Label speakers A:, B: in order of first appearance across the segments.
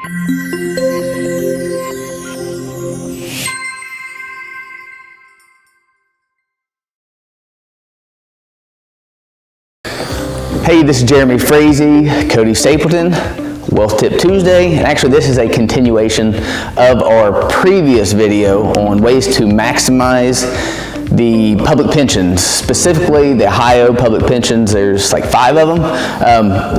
A: Hey, this is Jeremy Frazee, Cody Stapleton, Wealth Tip Tuesday, and actually this is a continuation of our previous video on ways to maximize the public pensions, specifically the Ohio public pensions. There's like 5 of them,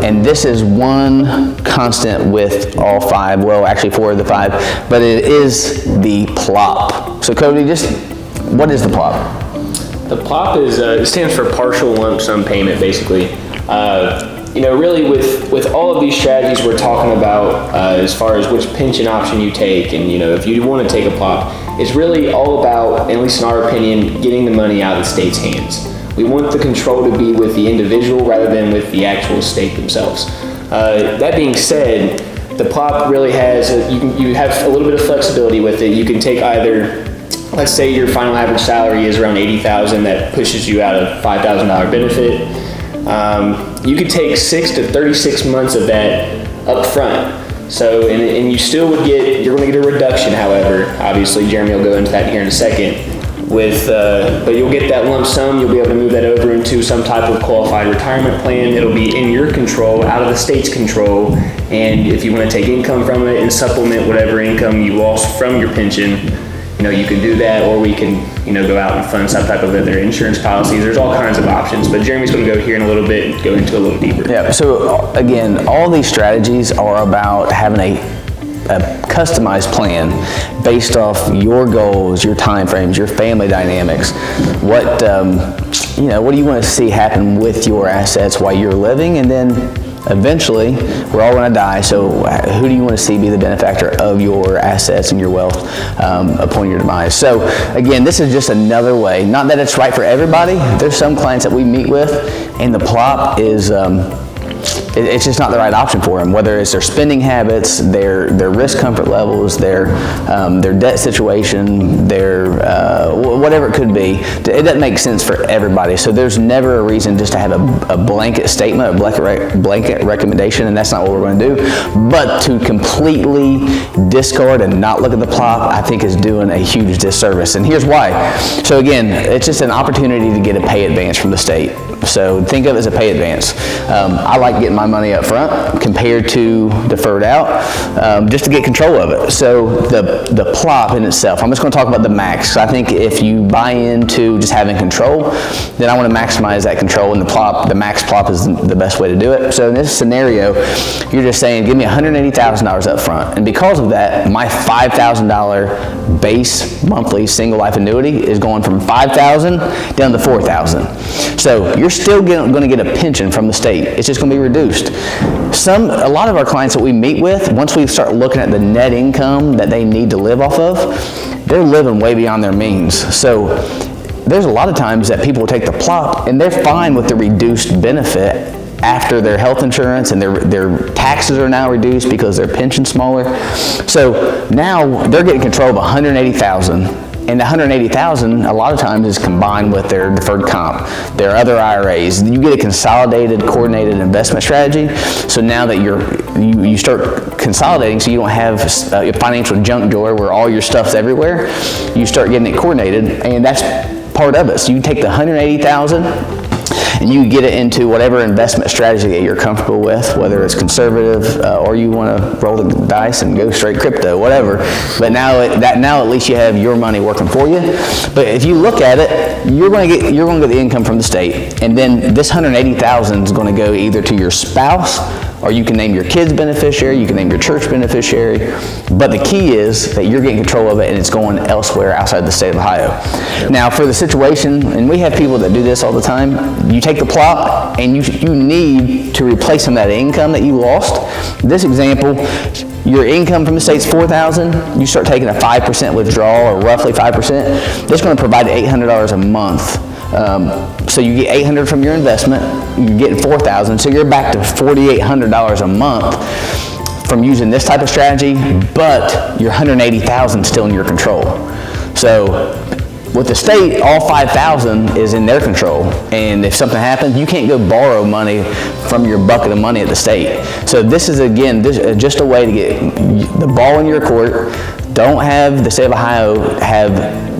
A: and this is one constant with all 5, well actually 4 of the 5, but it is the PLOP. So Cody, what is the PLOP?
B: The PLOP it stands for partial lump sum payment, basically. Really with all of these strategies we're talking about, as far as which pension option you take, and if you want to take a PLOP, it's really all about, at least in our opinion, getting the money out of the state's hands. We want the control to be with the individual rather than with the actual state themselves. That being said, the PLOP really has, you have a little bit of flexibility with it. You can take either, let's say your final average salary is around $80,000, that pushes you out a $5,000 benefit. You could take 6 to 36 months of that up front. So, and you still would you're going to get a reduction, however. Obviously, Jeremy will go into that here in a second. But you'll get that lump sum, you'll be able to move that over into some type of qualified retirement plan. It'll be in your control, out of the state's control, and if you want to take income from it and supplement whatever income you lost from your pension, you can do that, or we can, go out and fund some type of other insurance policies. There's all kinds of options, but Jeremy's going to go here in a little bit and go into a little deeper.
A: Yeah, so again, all these strategies are about having a customized plan based off your goals, your time frames, your family dynamics. What do you want to see happen with your assets while you're living, and then eventually, we're all going to die, so who do you want to see be the benefactor of your assets and your wealth upon your demise? So again, this is just another way, not that it's right for everybody. There's some clients that we meet with, and the PLOP is, it's just not the right option for them, whether it's their spending habits, their risk comfort levels, their debt situation, their whatever it could be. It doesn't make sense for everybody. So there's never a reason just to have a blanket statement, a blanket recommendation, and that's not what we're going to do. But to completely discard and not look at the PLOP, I think is doing a huge disservice. And here's why. So again, it's just an opportunity to get a pay advance from the state. So think of it as a pay advance. I like getting my money up front compared to deferred out, just to get control of it. So the PLOP in itself, I'm just going to talk about the max. I think if you buy into just having control, then I want to maximize that control, and the max PLOP is the best way to do it. So in this scenario, you're just saying, give me $180,000 up front, and because of that, my $5,000 base monthly single life annuity is going from $5,000 down to $4,000. So you're still going to get a pension from the state. It's just going to be reduced. A lot of our clients that we meet with, once we start looking at the net income that they need to live off of, they're living way beyond their means. So there's a lot of times that people will take the PLOP and they're fine with the reduced benefit after their health insurance, and their taxes are now reduced because their pension's smaller. So now they're getting control of $180,000. And the $180,000 a lot of times is combined with their deferred comp, their other IRAs. You get a consolidated, coordinated investment strategy. So now that you start consolidating, so you don't have a financial junk drawer where all your stuff's everywhere. You start getting it coordinated, and that's part of it. So you take the $180,000. And you get it into whatever investment strategy that you're comfortable with, whether it's conservative or you want to roll the dice and go straight crypto, whatever. But now at least you have your money working for you. But if you look at it, you're going to get the income from the state, and then this $180,000 is going to go either to your spouse, or you can name your kid's beneficiary, you can name your church beneficiary. But the key is that you're getting control of it, and it's going elsewhere outside the state of Ohio. Yep. Now for the situation, and we have people that do this all the time, you take the PLOP and you need to replace some of that income that you lost. This example, your income from the state's $4,000, you start taking a 5% withdrawal, or roughly 5%, that's going to provide $800 a month. So you get $800 from your investment, you get $4,000, so you're back to $4,800 a month from using this type of strategy, but your $180,000 still in your control. So With the state, all 5,000 is in their control, and if something happens, you can't go borrow money from your bucket of money at the state. So this is, again, just a way to get the ball in your court. Don't have the state of Ohio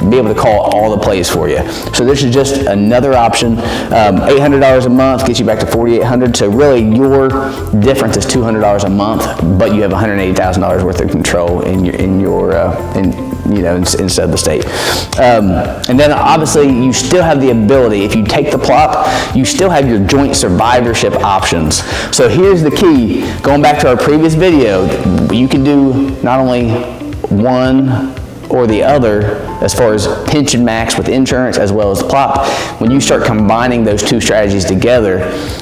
A: be able to call all the plays for you. So this is just another option. $800 a month gets you back to $4,800. So really, your difference is $200 a month, but you have $180,000 worth of control instead of the state. And then obviously you still have the ability, if you take the PLOP, you still have your joint survivorship options. So here's the key, going back to our previous video, you can do not only one or the other as far as pension max with insurance as well as the PLOP. When you start combining those two strategies together,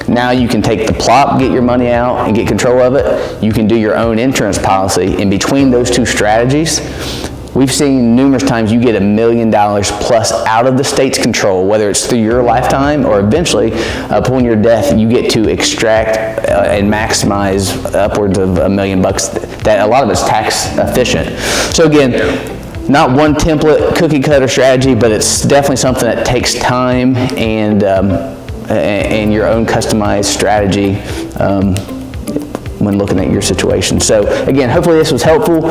A: now you can take the PLOP, get your money out and get control of it. You can do your own insurance policy. In between those two strategies, we've seen numerous times you get $1 million plus out of the state's control, whether it's through your lifetime or eventually upon your death, you get to extract and maximize upwards of $1 million bucks. That a lot of it's tax efficient. So again, not one template cookie cutter strategy, but it's definitely something that takes time and your own customized strategy when looking at your situation. So again, hopefully this was helpful.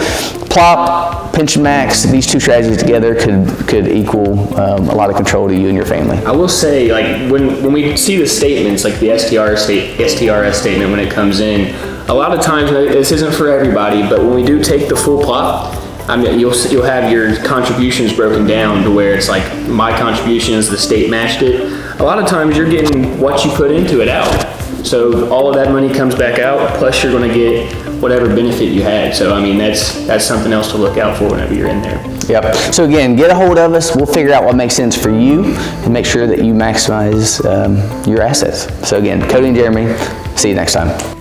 A: PLOP, pension max, these two strategies together could equal a lot of control to you and your family.
B: I will say, like, when we see the statements, like the STRS statement when it comes in, a lot of times, this isn't for everybody, but when we do take the full PLOP, I mean, you'll have your contributions broken down to where it's like my contributions, the state matched it. A lot of times you're getting what you put into it out. So all of that money comes back out, plus you're going to get whatever benefit you had. So I mean, that's something else to look out for whenever you're in there.
A: Yep. So again, get a hold of us. We'll figure out what makes sense for you and make sure that you maximize your assets. So again, Cody and Jeremy, see you next time.